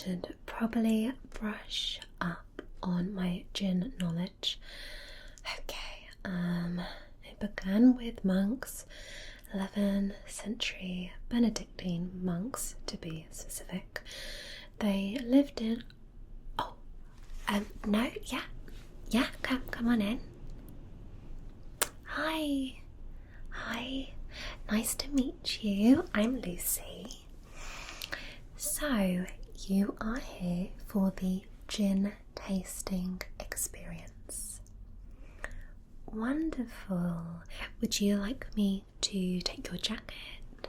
should probably brush up on my gin knowledge. Okay, it began with monks, 11th century Benedictine monks to be specific. They lived in... no, yeah, come on in. Hi, nice to meet you. I'm Lucy. So, you are here for the gin tasting experience. Wonderful. Would you like me to take your jacket?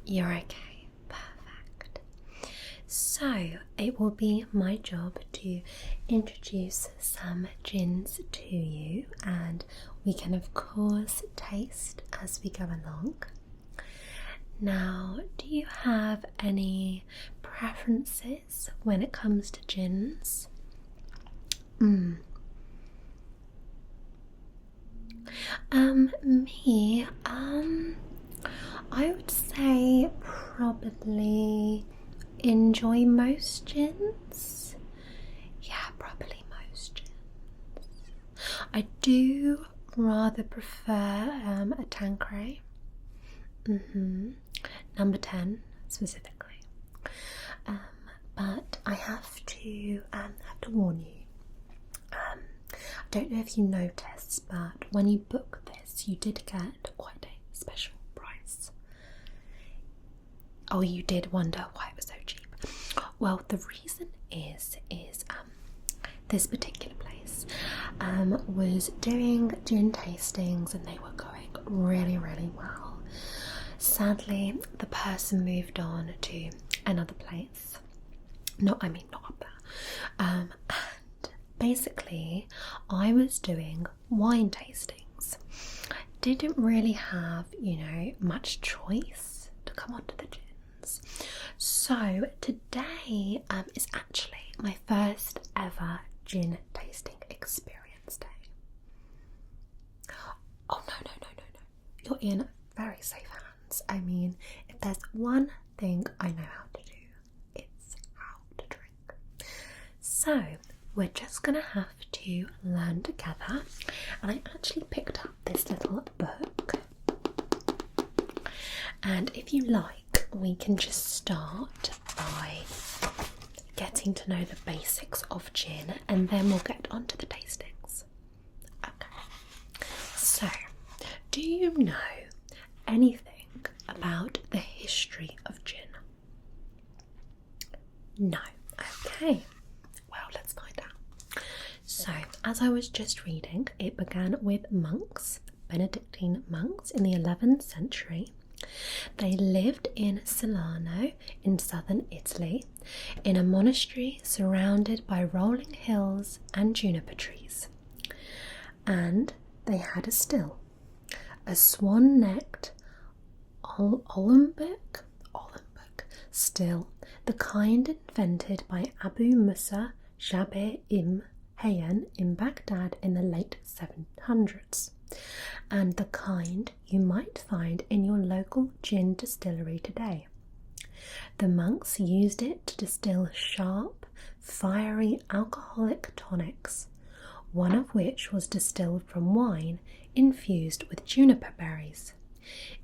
You're okay. Perfect. So, it will be my job to introduce some gins to you, and we can of course taste as we go along. Now, do you have any preferences when it comes to gins? Me, I would say probably enjoy most gins. Yeah, probably most gins. I do rather prefer a Tanqueray. Number 10 specifically. But I have to warn you. I don't know if you noticed, but when you book this, you did get quite a special price. Oh, you did wonder why it was so cheap. Well, the reason is this particular place was doing gin tastings and they were going really, really well. Sadly, the person moved on to another place. Not up there. And basically, I was doing wine tastings. Didn't really have, much choice to come onto the gins. So today is actually my first ever gin tasting experience day. Oh no. You're in very safe hands. I mean, if there's one thing I know how to do, it's how to drink. So, we're just gonna have to learn together. And I actually picked up this little book. And if you like, we can just start by getting to know the basics of gin and then we'll get onto the tastings. Okay. So, do you know anything about the history of gin? No. Okay. Well, let's find out. So, as I was just reading, it began with monks, Benedictine monks in the 11th century. They lived in Salerno in southern Italy in a monastery surrounded by rolling hills and juniper trees. And they had a still, a swan-necked Olympic still, the kind invented by Abu Musa Jabir ibn Hayyan in Baghdad in the late 700s, and the kind you might find in your local gin distillery today. The monks used it to distill sharp, fiery alcoholic tonics, one of which was distilled from wine infused with juniper berries.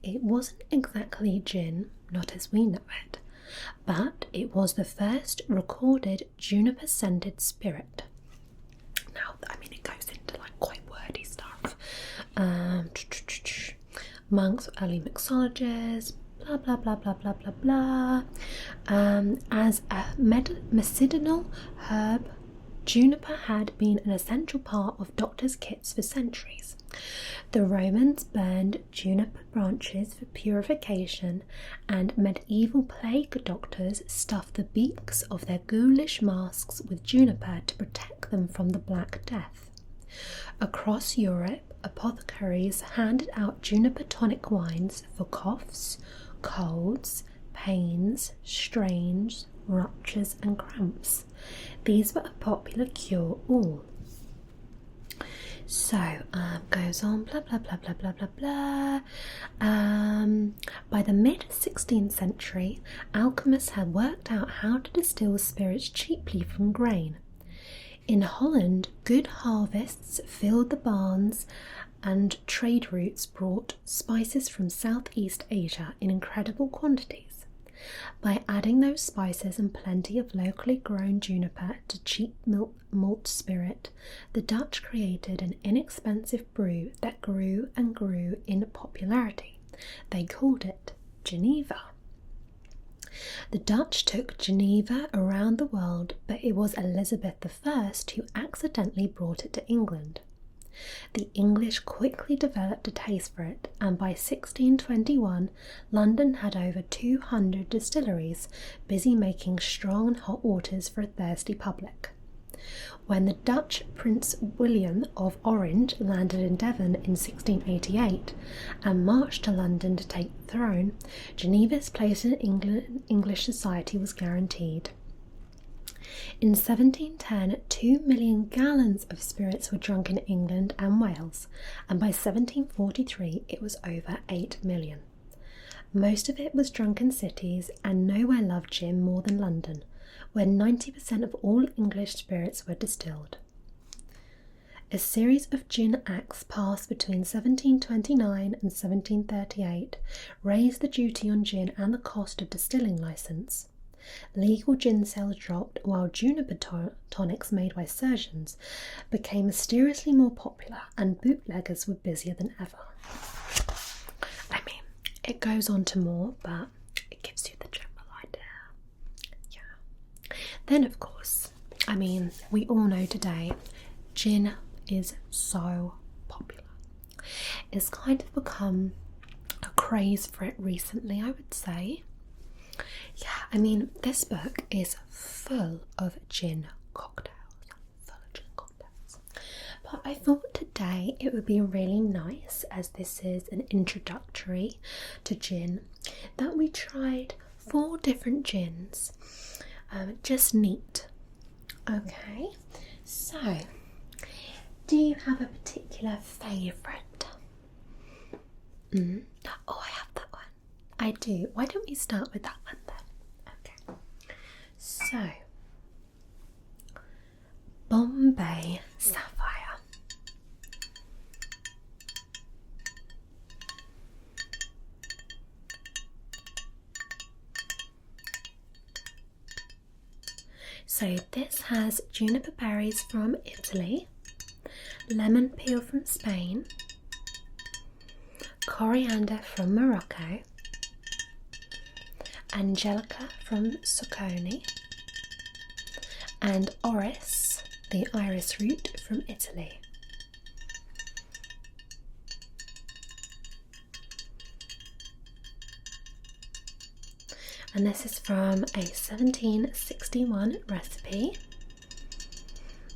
It wasn't exactly gin, not as we know it, but it was the first recorded juniper-scented spirit. Now, it goes into quite wordy stuff. Monks, early mixologists, blah blah blah blah blah blah blah. As a medicinal herb, juniper had been an essential part of doctors' kits for centuries. The Romans burned juniper branches for purification, and medieval plague doctors stuffed the beaks of their ghoulish masks with juniper to protect them from the Black Death. Across Europe, apothecaries handed out juniper tonic wines for coughs, colds, pains, strains, ruptures and cramps. These were a popular cure-all. So, goes on, blah, blah, blah, blah, blah, blah, blah. By the mid-16th century, alchemists had worked out how to distill spirits cheaply from grain. In Holland, good harvests filled the barns and trade routes brought spices from Southeast Asia in incredible quantities. By adding those spices and plenty of locally grown juniper to cheap malt spirit, the Dutch created an inexpensive brew that grew and grew in popularity. They called it Geneva. The Dutch took Geneva around the world, but it was Elizabeth I who accidentally brought it to England. The English quickly developed a taste for it, and by 1621 London had over 200 distilleries busy making strong and hot waters for a thirsty public. When the Dutch Prince William of Orange landed in Devon in 1688 and marched to London to take the throne, Geneva's place in English society was guaranteed. In 1710, 2 million gallons of spirits were drunk in England and Wales, and by 1743 it was over 8 million. Most of it was drunk in cities, and nowhere loved gin more than London, where 90% of all English spirits were distilled. A series of gin acts passed between 1729 and 1738 raised the duty on gin and the cost of distilling licence. Legal gin sales dropped, while juniper tonics made by surgeons became mysteriously more popular, and bootleggers were busier than ever. I mean, it goes on to more, but it gives you the general idea. Yeah. Then, of course, I mean, we all know today, gin is so popular. It's kind of become a craze for it recently, I would say. Yeah, I mean, this book is full of gin cocktails. But I thought today it would be really nice, as this is an introductory to gin, that we tried 4 different gins. Just neat. Okay, so do you have a particular favourite? Oh, I have that one. I do. Why don't we start with that one then? Okay. So, Bombay Sapphire. So this has juniper berries from Italy, lemon peel from Spain, coriander from Morocco, angelica from Socconi, and orris, the iris root, from Italy. And this is from a 1761 recipe.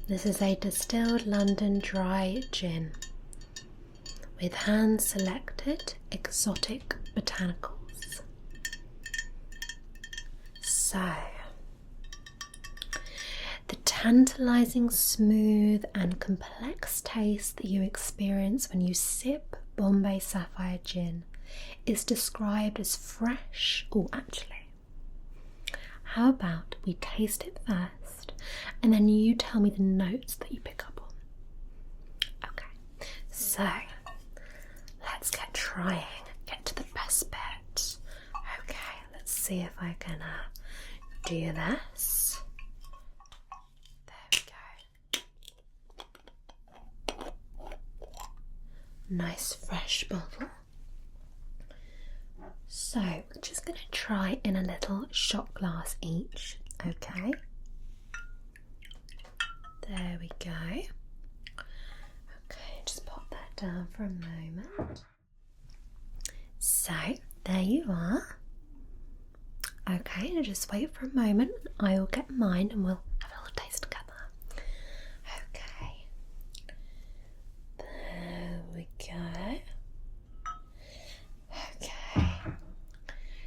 This is a distilled London dry gin with hand-selected exotic botanicals. So, the tantalising, smooth and complex taste that you experience when you sip Bombay Sapphire gin is described as fresh. Oh, actually, how about we taste it first and then you tell me the notes that you pick up on? Okay, so let's get trying, get to the best bit. Okay, let's see if I can do this. There we go. Nice fresh bottle. So we're just going to try in a little shot glass each. Okay, there we go. Okay, just pop that down for a moment. So there you are. Okay, now just wait for a moment. I will get mine and we'll have a little taste together. Okay, there we go. Okay,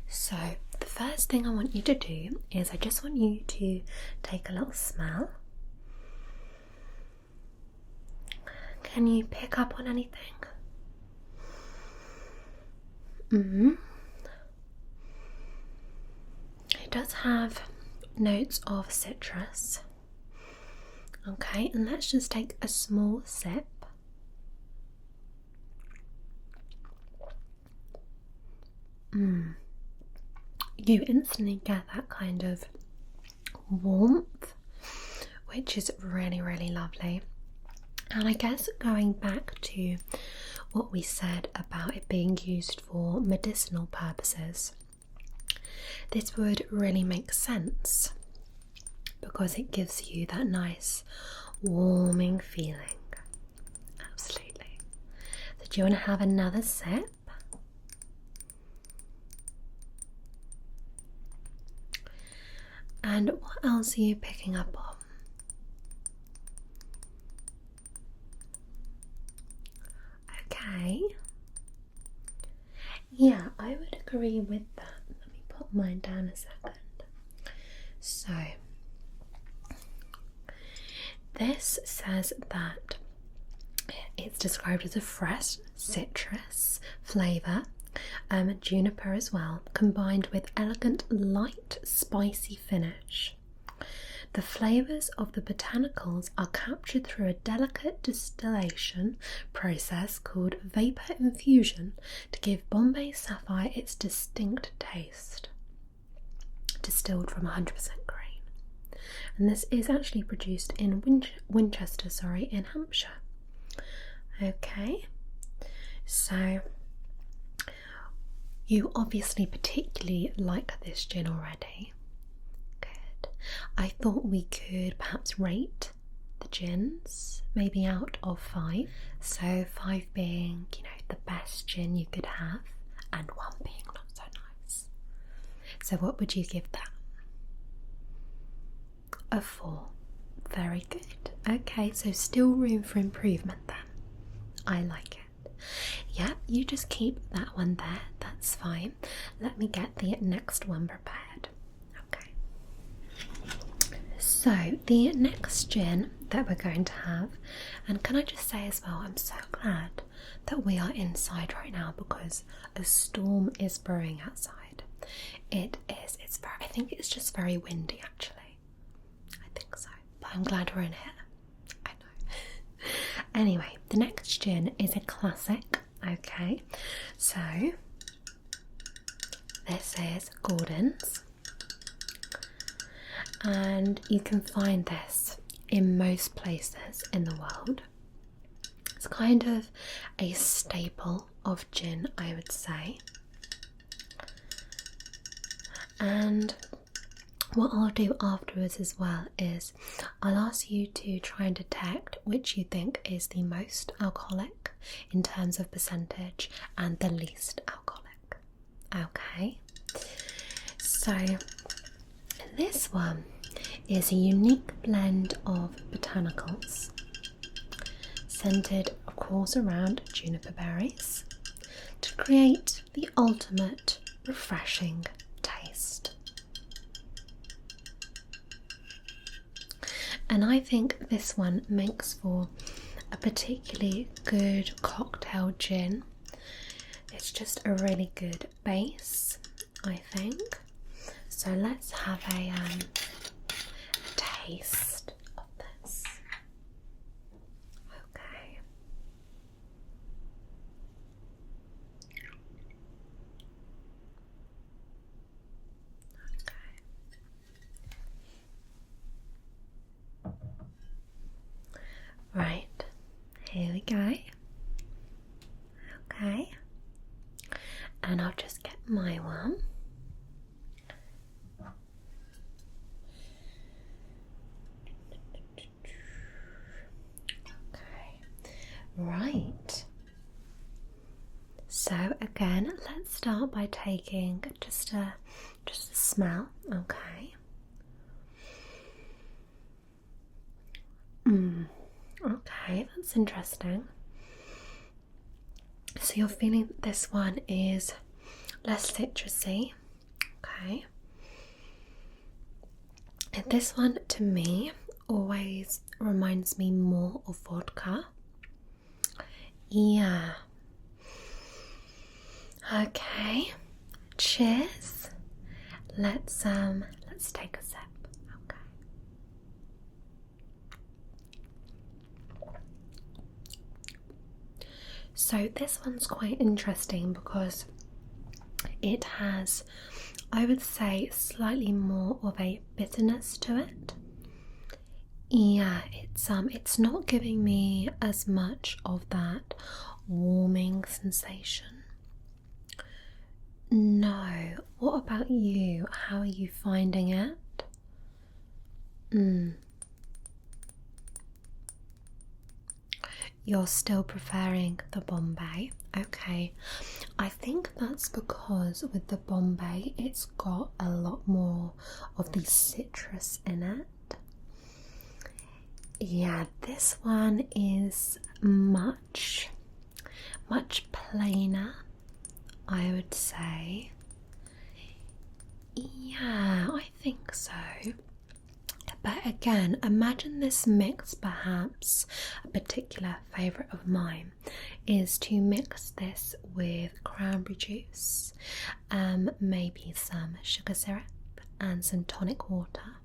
so the first thing I want you to do is I just want you to take a little smell. Can you pick up on anything? Mm-hmm. It does have notes of citrus. Okay, and let's just take a small sip. You instantly get that kind of warmth, which is really, really lovely. And I guess going back to what we said about it being used for medicinal purposes, this would really make sense because it gives you that nice warming feeling. Absolutely. So do you want to have another sip? And what else are you picking up on? Okay. Yeah, I would agree with that. Let me put mine down a second. So, this says that it's described as a fresh citrus flavour, juniper as well, combined with elegant light spicy finish. The flavours of the botanicals are captured through a delicate distillation process called vapour infusion to give Bombay Sapphire its distinct taste. Distilled from 100% grain. And this is actually produced in Winchester, in Hampshire. Okay, so you obviously particularly like this gin already. Good. I thought we could perhaps rate the gins, maybe out of 5. So 5 being, the best gin you could have, and 1 being not so nice. So what would you give that? A 4. Very good. Okay, so still room for improvement then. I like it. Yeah, you just keep that one there, that's fine. Let me get the next one prepared. Okay. So, the next gin that we're going to have, and can I just say as well, I'm so glad that we are inside right now because a storm is brewing outside. It is, I think it's just very windy actually. I think so, but I'm glad we're in here. Anyway, the next gin is a classic. Okay, so this is Gordon's, and you can find this in most places in the world. It's kind of a staple of gin, I would say. And what I'll do afterwards as well is I'll ask you to try and detect which you think is the most alcoholic in terms of percentage and the least alcoholic. Okay, so this one is a unique blend of botanicals centered of course around juniper berries to create the ultimate refreshing taste. And I think this one makes for a particularly good cocktail gin. It's just a really good base, I think. So let's have a taste of this. Okay. Right, here we go. Okay, and I'll just get my one. Okay, right. So again, let's start by taking just a smell. Okay. Okay, that's interesting. So you're feeling that this one is less citrusy. Okay. And this one to me always reminds me more of vodka. Yeah. Okay. Cheers. Let's take a sip. Okay. So this one's quite interesting because it has, I would say, slightly more of a bitterness to it. Yeah, it's not giving me as much of that warming sensation. No. What about you? How are you finding it? You're still preferring the Bombay. Okay. I think that's because with the Bombay it's got a lot more of the citrus in it. Yeah, this one is much plainer, I would say. Yeah, I think so. But again, imagine this mix, perhaps a particular favourite of mine is to mix this with cranberry juice, maybe some sugar syrup and some tonic water.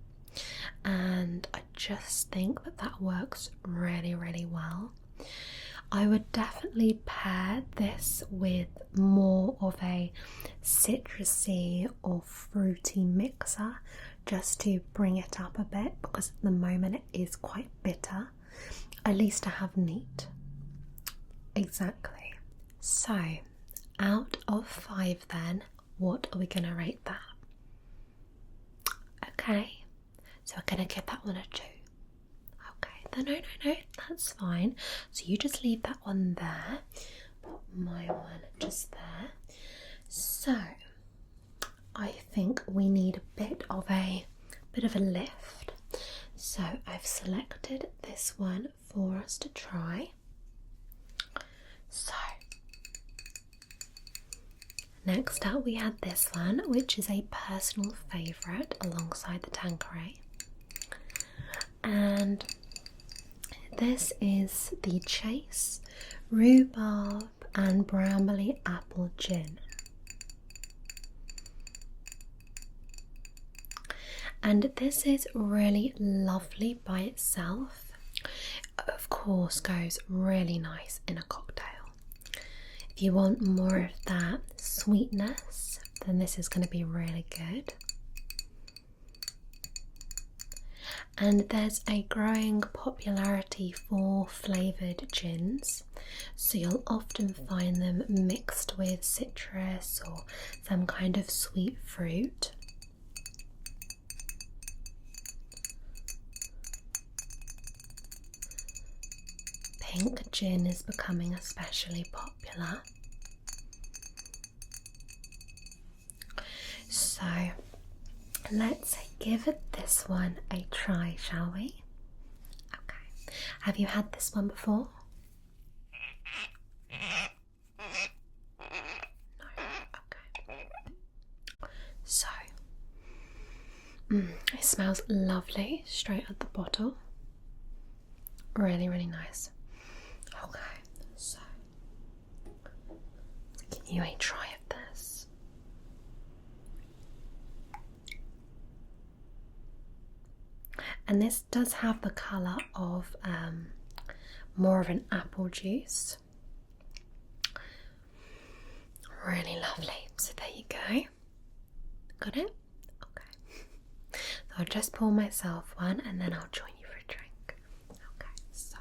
And I just think that works really, really well. I would definitely pair this with more of a citrusy or fruity mixer just to bring it up a bit, because at the moment it is quite bitter, at least to have neat. Exactly. So, out of 5 then, what are we going to rate that? Okay, so we're going to give that one a 2. Okay, no, that's fine. So you just leave that one there, put my one just there. So I think we need a bit of a lift. So I've selected this one for us to try. So next up we had this one, which is a personal favourite alongside the Tanqueray. And this is the Chase Rhubarb and Bramley Apple Gin. And this is really lovely by itself. Of course, goes really nice in a cocktail. If you want more of that sweetness, then this is going to be really good. And there's a growing popularity for flavoured gins, so you'll often find them mixed with citrus or some kind of sweet fruit. Pink gin is becoming especially popular. So let's give this one a try, shall we? Okay. Have you had this one before? No. Okay. So, it smells lovely straight at the bottle. Really, really nice. Okay, so let's give you a try of this. And this does have the colour of more of an apple juice. Really lovely. So there you go. Got it? Okay. So I'll just pour myself one and then I'll join you for a drink. Okay, so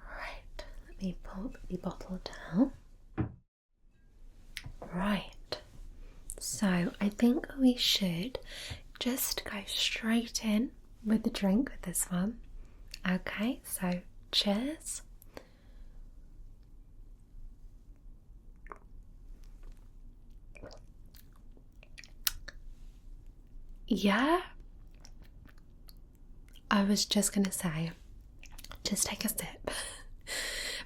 right, let me pop the bottle down. Right. So I think we should just go straight in with the drink with this one. Okay, so cheers. Yeah, I was just gonna say, just take a sip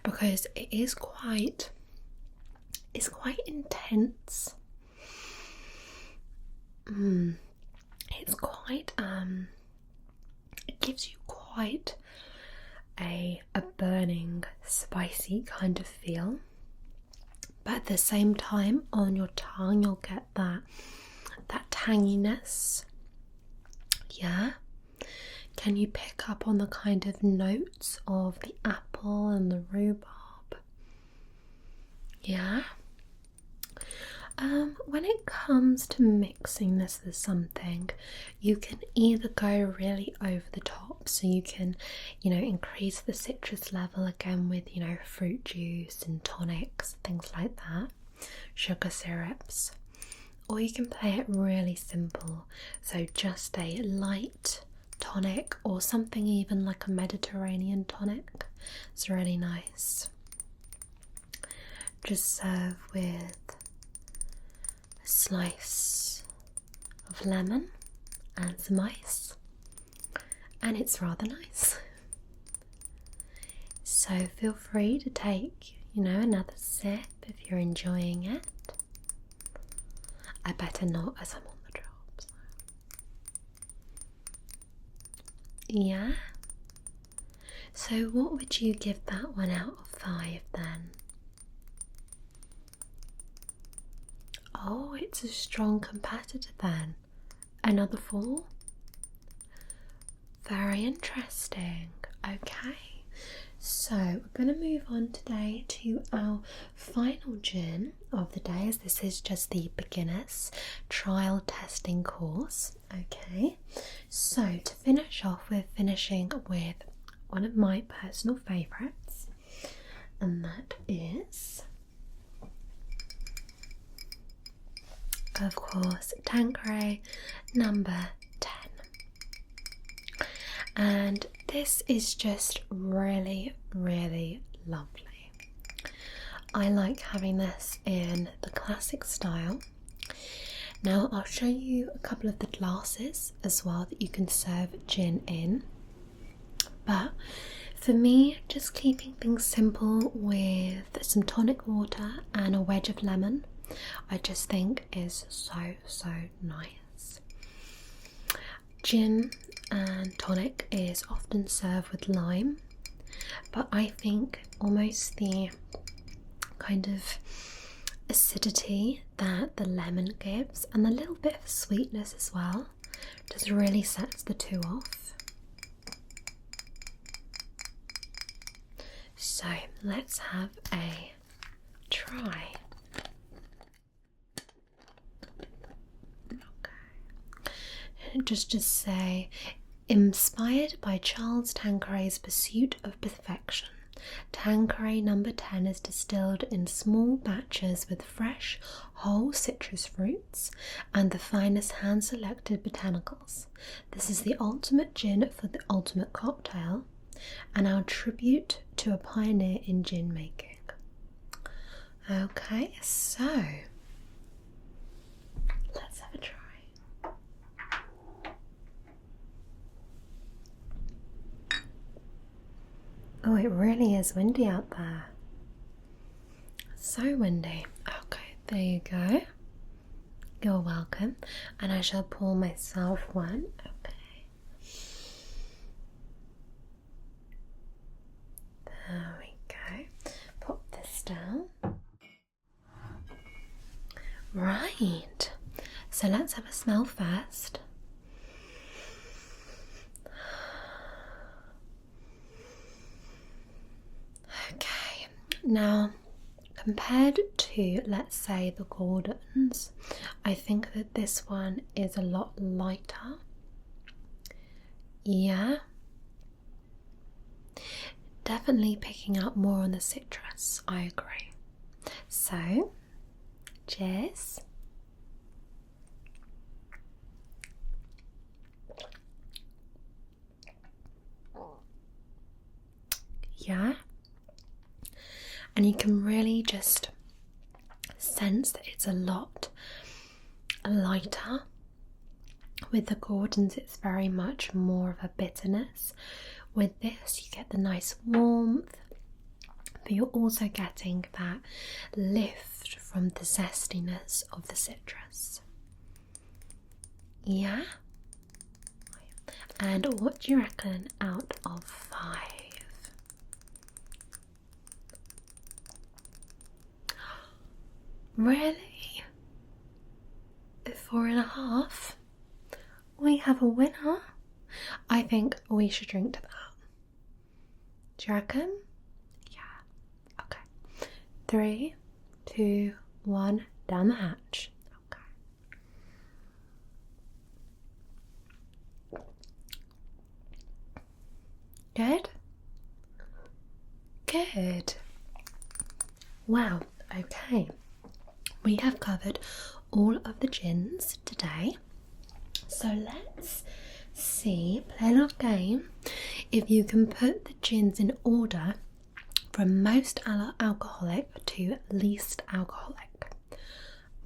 because it's quite intense. It's quite it gives you quite a burning, spicy kind of feel. But at the same time, on your tongue, you'll get that tanginess. Yeah? Can you pick up on the kind of notes of the apple and the rhubarb? Yeah? When it comes to mixing this with something, you can either go really over the top, so you can, increase the citrus level again with, fruit juice and tonics, things like that, sugar syrups, or you can play it really simple, so just a light tonic or something even like a Mediterranean tonic. It's really nice. Just serve with a slice of lemon and some ice, and it's rather nice. So feel free to take, another sip if you're enjoying it. I better not, as I'm on the drops. Yeah? So what would you give that one out of 5 then? Oh, it's a strong competitor then. Another 4? Very interesting. Okay, so we're going to move on today to our final gin of the day, as this is just the beginners trial testing course. Okay, so to finish off, we're finishing with one of my personal favourites, and that is, of course, Tanqueray number 10. And this is just really, really lovely. I like having this in the classic style. Now I'll show you a couple of the glasses as well that you can serve gin in. But for me, just keeping things simple with some tonic water and a wedge of lemon, I just think is so nice. Gin and tonic is often served with lime, but I think almost the kind of acidity that the lemon gives and a little bit of sweetness as well just really sets the two off. So let's have a try. Just say, inspired by Charles Tanqueray's pursuit of perfection, Tanqueray number 10 is distilled in small batches with fresh, whole citrus fruits and the finest hand-selected botanicals. This is the ultimate gin for the ultimate cocktail, and our tribute to a pioneer in gin making. Okay, so let's have a try. Oh, it really is windy out there. So windy. Okay, there you go. You're welcome. And I shall pour myself one. Okay. There we go. Pop this down. Right. So let's have a smell first. Okay, now compared to, let's say, the Gordons, I think that this one is a lot lighter. Yeah, definitely picking up more on the citrus, I agree. So, cheers. Yeah. And you can really just sense that it's a lot lighter. With the Gordons, it's very much more of a bitterness. With this, you get the nice warmth, but you're also getting that lift from the zestiness of the citrus. Yeah? And what do you reckon out of 5? Really? 4.5? We have a winner. I think we should drink to that. Do you reckon? Yeah. Okay. 3, 2, 1, down the hatch. Okay. Good? Good. Wow, okay. We have covered all of the gins today. So let's see, play a little game. If you can put the gins in order from most alcoholic to least alcoholic.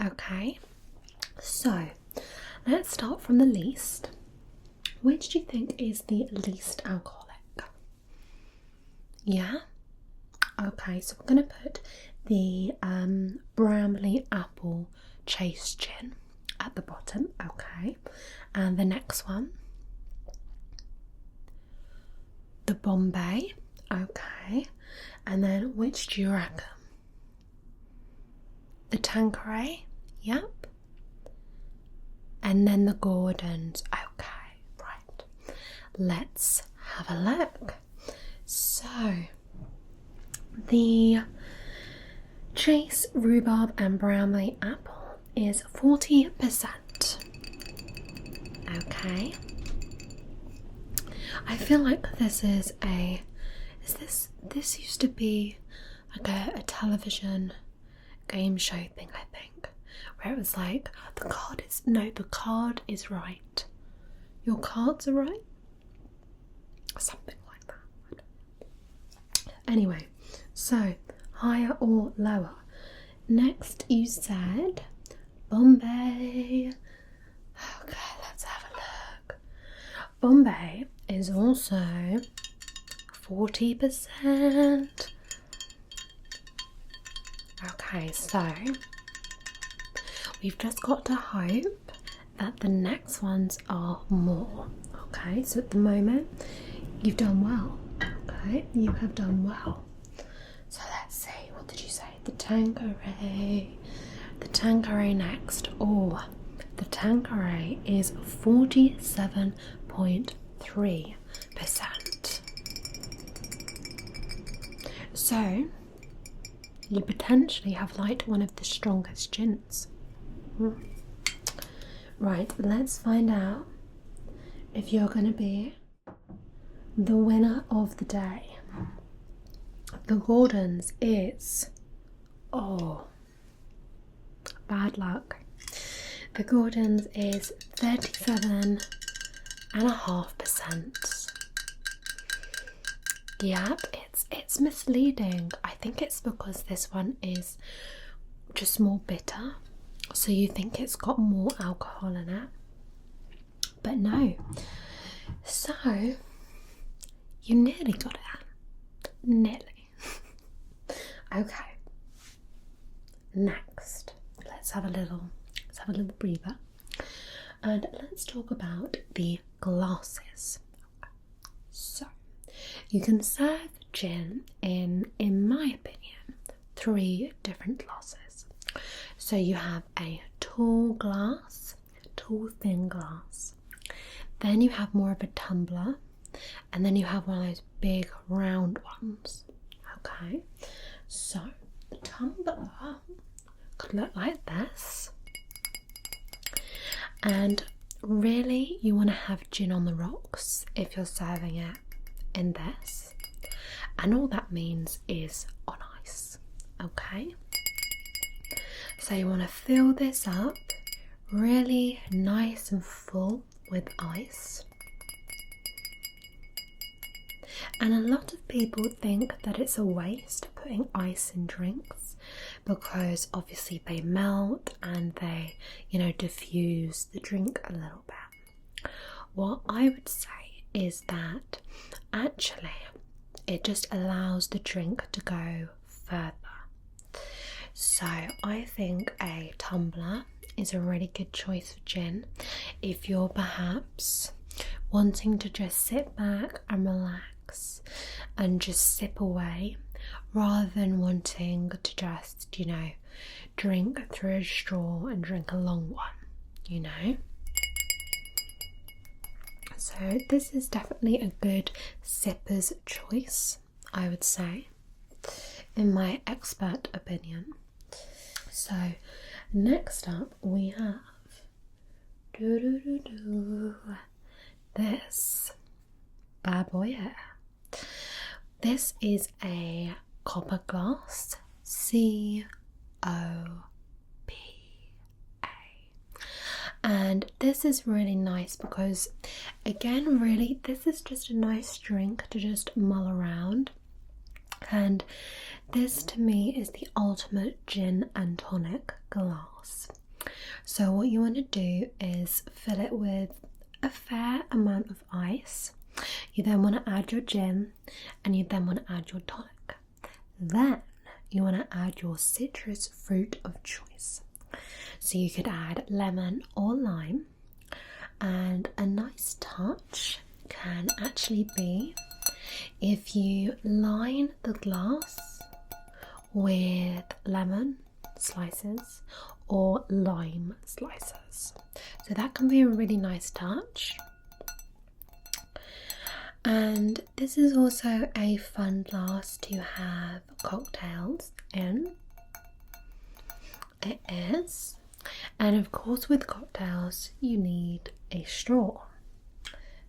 Okay, so let's start from the least. Which do you think is the least alcoholic? Yeah? Okay, so we're going to put the Bramley Apple Chase Gin at the bottom. Okay, and the next one, the Bombay. Okay, and then which do you reckon? The Tanqueray. Yep. And then the Gordons. Okay, right. Let's have a look. So the Chase Rhubarb and Bramley Apple is 40%. Okay. I feel like this is this used to be like a television game show thing, I think, where it was like the card is right. Your cards are right. Something like that. Anyway, so higher or lower? Next you said Bombay. Okay, let's have a look. Bombay is also 40%. Okay, so we've just got to hope that the next ones are more. Okay, so at the moment you've done well. Okay, you have done well. So let's see, what did you say? The Tanqueray. The Tanqueray next. Oh, the Tanqueray is 47.3%. So you potentially have liked one of the strongest gins. Right, let's find out if you're going to be the winner of the day. The Gordons is, oh, bad luck. The Gordons is 37.5%. Yep, it's misleading. I think it's because this one is just more bitter, so you think it's got more alcohol in it, but no. So you nearly got it. Nearly. Okay. Next, let's have a little breather, and let's talk about the glasses. So you can serve gin in my opinion, 3 different glasses. So you have a tall glass, tall thin glass, then you have more of a tumbler, and then you have one of those big round ones. Okay, so the tumbler could look like this, and really you want to have gin on the rocks if you're serving it in this, and all that means is on ice. Okay, so you want to fill this up really nice and full with ice. And a lot of people think that it's a waste putting ice in drinks because obviously they melt and they, diffuse the drink a little bit. What I would say is that actually it just allows the drink to go further. So I think a tumbler is a really good choice for gin if you're perhaps wanting to just sit back and relax and just sip away rather than wanting to just, drink through a straw and drink a long one, So this is definitely a good sipper's choice, I would say, in my expert opinion. So next up we have this bad boy here. This is a copper glass, COPA, and this is really nice because, again, really this is just a nice drink to just mull around, and this to me is the ultimate gin and tonic glass. So what you want to do is fill it with a fair amount of ice. You then want to add your gin, and you then want to add your tonic. Then you want to add your citrus fruit of choice. So you could add lemon or lime, and a nice touch can actually be if you line the glass with lemon slices or lime slices. So that can be a really nice touch. And this is also a fun glass to have cocktails in. It is. And of course with cocktails you need a straw.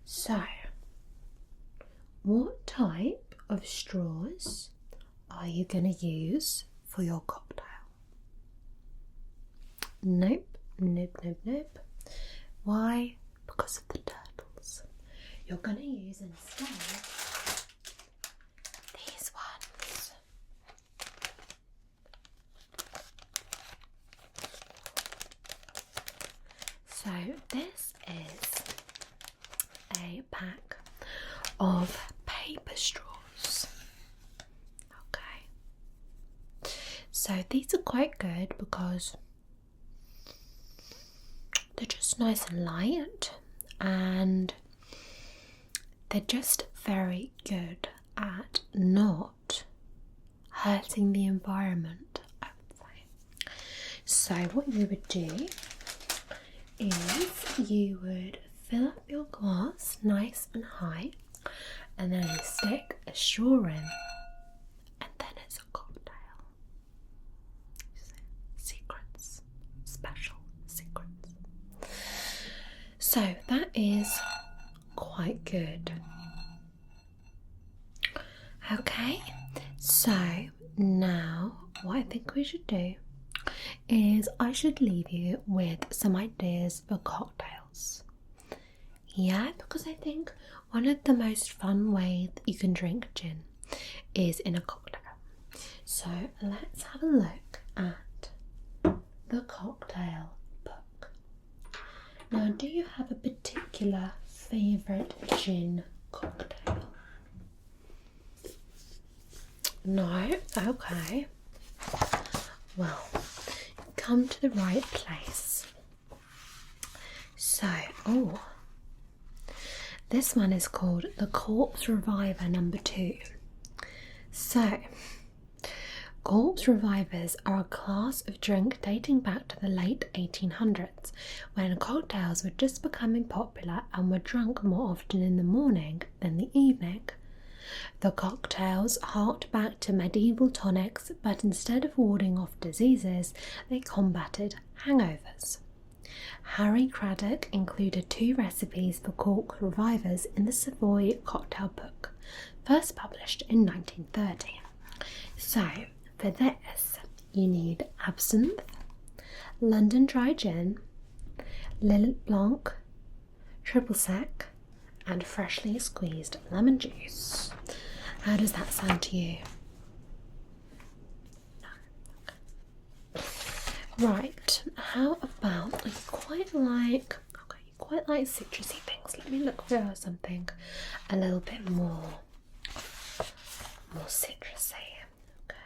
So what type of straws are you going to use for your cocktail? Nope. Why? Because of the turtles. You're going to use instead these ones. So this is a pack of paper straws. Okay. So these are quite good because they're just nice and light, and they're just very good at not hurting the environment, I would say. So what you would do is you would fill up your glass nice and high, and then you stick a straw in, and then it's a cocktail. Secrets. Special secrets. So that is quite good. Okay, so now what I think we should do is I should leave you with some ideas for cocktails. Yeah, because I think one of the most fun ways that you can drink gin is in a cocktail. So let's have a look at the cocktail book. Now, do you have a particular favourite gin cocktail? No? Okay. Well, come to the right place. So, this one is called the Corpse Reviver No. 2. So, Corpse Revivers are a class of drink dating back to the late 1800s, when cocktails were just becoming popular and were drunk more often in the morning than the evening. The cocktails harked back to medieval tonics, but instead of warding off diseases, they combated hangovers. Harry Craddock included 2 recipes for corpse revivers in the Savoy Cocktail Book, first published in 1930. So, for this, you need absinthe, London dry gin, Lillet Blanc, triple sec, and freshly squeezed lemon juice. How does that sound to you? No. Right, how about you quite like citrusy things. Let me look for something a little bit more citrusy. Okay.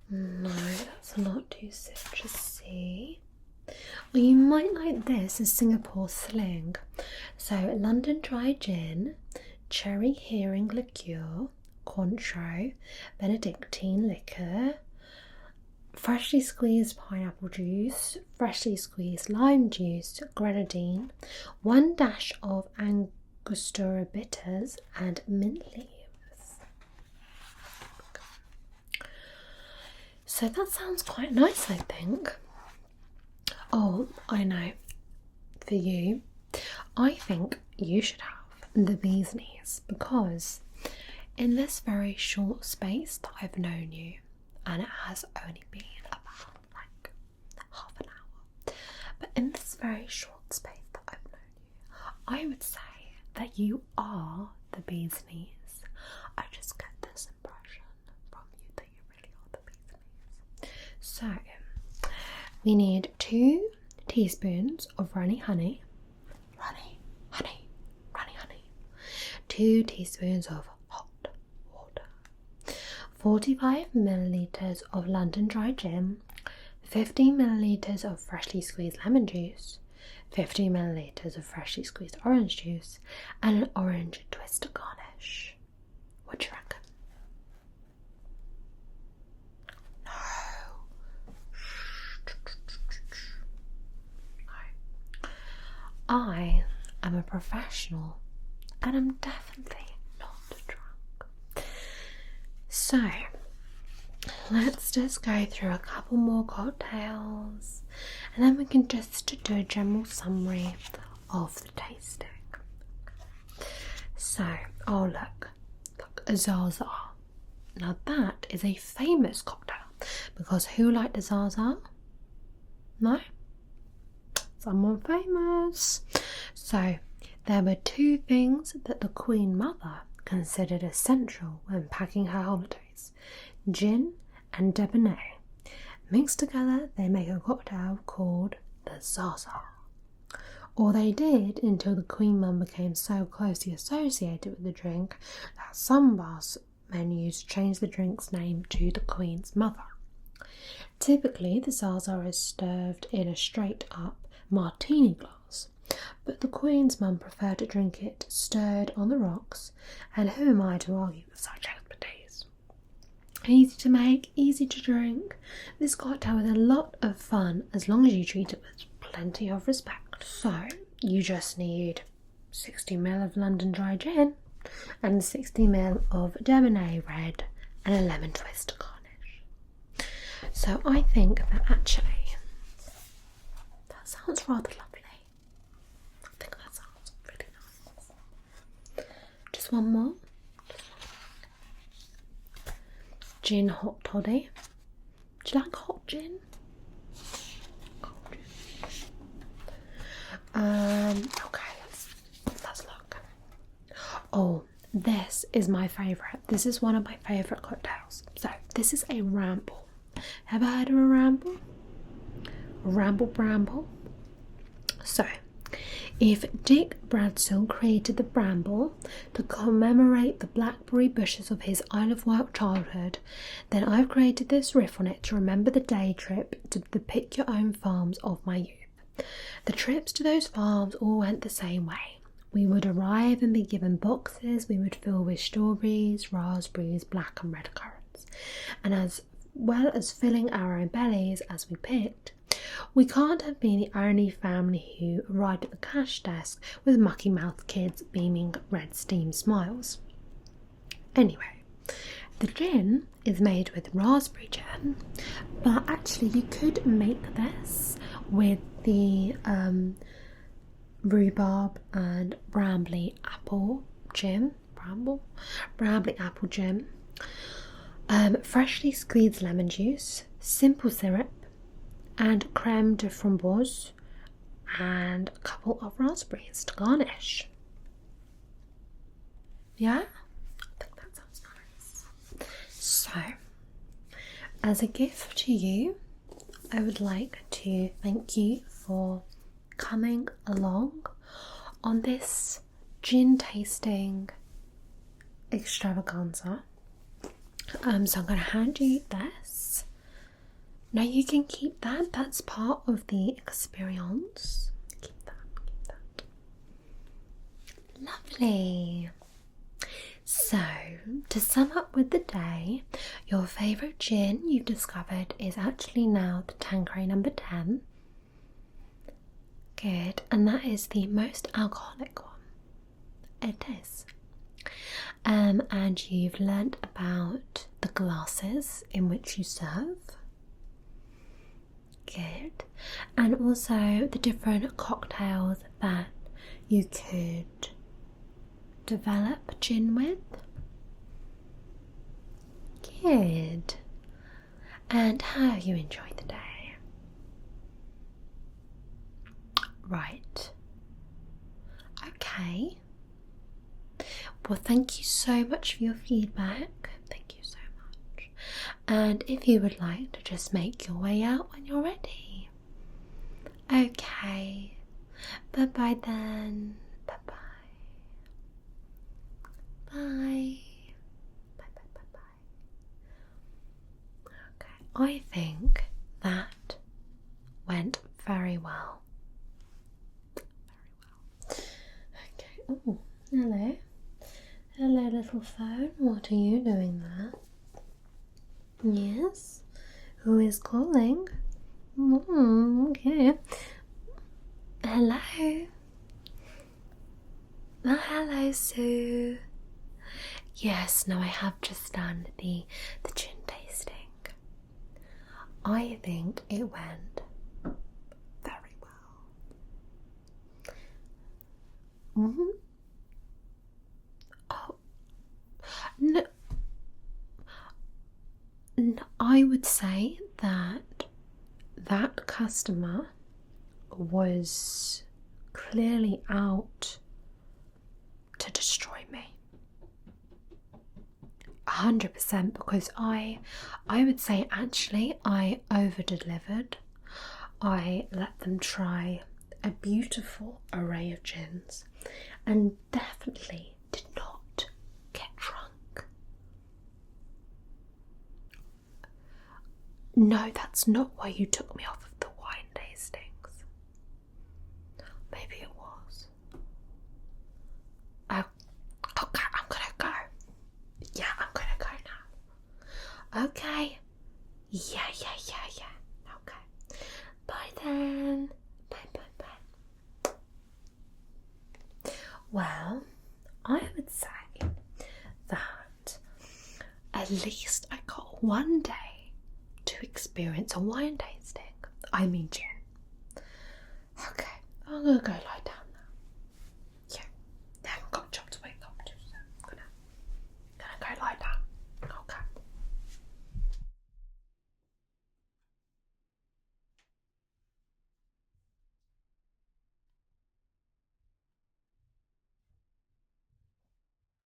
No, that's not too citrusy. Well, you might like this as Singapore sling. So London dry gin, cherry herring liqueur, Cointreau, Benedictine liqueur, freshly squeezed pineapple juice, freshly squeezed lime juice, grenadine, 1 dash of Angostura bitters, and mint leaves. So that sounds quite nice, I think. Oh, I know. For you, I think you should have the bee's knees, because in this very short space that I've known you, and it has only been about like half an hour, but in this very short space that I've known you, I would say that you are the bee's knees. I just get this impression from you that you really are the bee's knees. So we need 2 teaspoons of runny honey, 2 teaspoons of hot water, 45 millilitres of London dry gin, 50 millilitres of freshly squeezed lemon juice, 50 millilitres of freshly squeezed orange juice, and an orange twist garnish. What do you reckon? No. I am a professional, and I'm definitely not drunk. So, let's just go through a couple more cocktails, and then we can just do a general summary of the tasting. So, oh look, a Zaza. Now that is a famous cocktail, because who liked a Zaza? No? Someone famous. So, there were 2 things that the Queen Mother considered essential when packing her holidays: gin and Debonnaire. Mixed together, they make a cocktail called the Zaza. Or they did, until the Queen Mum became so closely associated with the drink that some bar menus changed the drink's name to the Queen's Mother. Typically, the Zaza is served in a straight-up martini glass, but the Queen's Mum preferred to drink it stirred on the rocks, and who am I to argue with such expertise? Easy to make, easy to drink. This cocktail is a lot of fun as long as you treat it with plenty of respect. So, you just need 60 ml of London dry gin and 60 ml of Debonnaire red and a lemon twist garnish. So I think that actually that sounds rather lovely. I think that sounds really nice. Just one more. Gin hot toddy. Do you like hot gin? Okay, let's look. Oh, this is my favourite. This is one of my favourite cocktails. So, this is a ramble. Ever heard of a ramble? Ramble bramble? So, if Dick Bradsell created the bramble to commemorate the blackberry bushes of his Isle of Wight childhood, then I've created this riff on it to remember the day trip to the pick-your-own farms of my youth. The trips to those farms all went the same way. We would arrive and be given boxes we would fill with strawberries, raspberries, black and red currants, and as well as filling our own bellies as we picked. We can't have been the only family who arrived at the cash desk with mucky-mouthed kids beaming red steam smiles. Anyway, the gin is made with raspberry gin, but actually you could make this with the rhubarb and brambly apple gin, brambly apple gin, freshly squeezed lemon juice, simple syrup, and creme de framboise, and a couple of raspberries to garnish. Yeah? I think that sounds nice. So, as a gift to you, I would like to thank you for coming along on this gin tasting extravaganza. So I'm going to hand you this. Now you can keep that. That's part of the experience. Keep that. Lovely. So, to sum up with the day, your favourite gin you've discovered is actually now the Tanqueray No. 10. Good, and that is the most alcoholic one. It is. And you've learnt about the glasses in which you serve. Good. And also the different cocktails that you could develop gin with. Good. And how have you enjoyed the day? Right. Okay. Well, thank you so much for your feedback. Thank you so much. And if you would like to just make your way out when you're ready. Okay. Bye-bye then. Bye-bye. Bye. Bye-bye. Okay. I think that went very well. Okay. Oh, hello. Hello, little phone. What are you doing there? Yes? Who is calling? Okay. Hello. Oh, hello, Sue. Yes, no, I have just done the gin tasting. I think it went very well. Oh, no, I would say that customer was clearly out to destroy me. 100%, because I would say actually I over-delivered. I let them try a beautiful array of gins and definitely did not get drunk. No, that's not why you took me off of the wine tastings. Maybe it was. Oh, okay, I'm gonna go. Yeah, I'm gonna go now. Okay. Yeah. Okay. Bye then. Bye. Well, I would say that at least I got one day to experience a wine tasting. I mean gin. Okay, I'm gonna go like